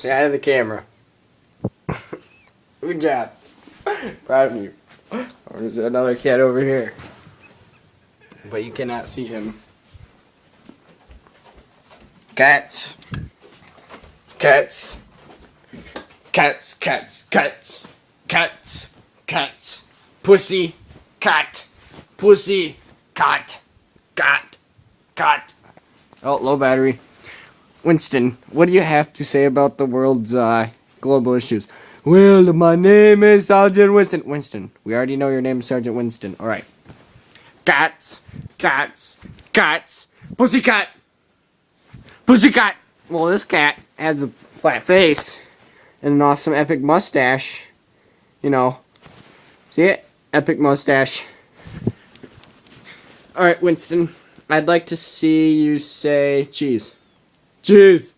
Say hi to the camera. Good job. Proud of you. Oh, there's another cat over here. But you cannot see him. Cats. Cats. Cats, cats, cats. Cats. Cats. Pussy. Cat. Pussy. Cat. Cat. Cat. Oh, low battery. Winston, what do you have to say about the world's global issues? Well, my name is Sergeant Winston. Winston, we already know your name is Sergeant Winston. Alright. Cats. Cats. Cats. Pussycat. Pussycat. Well, this cat has a flat face and an awesome epic mustache. You know. See it? Epic mustache. Alright, Winston. I'd like to see you say cheese. Cheese.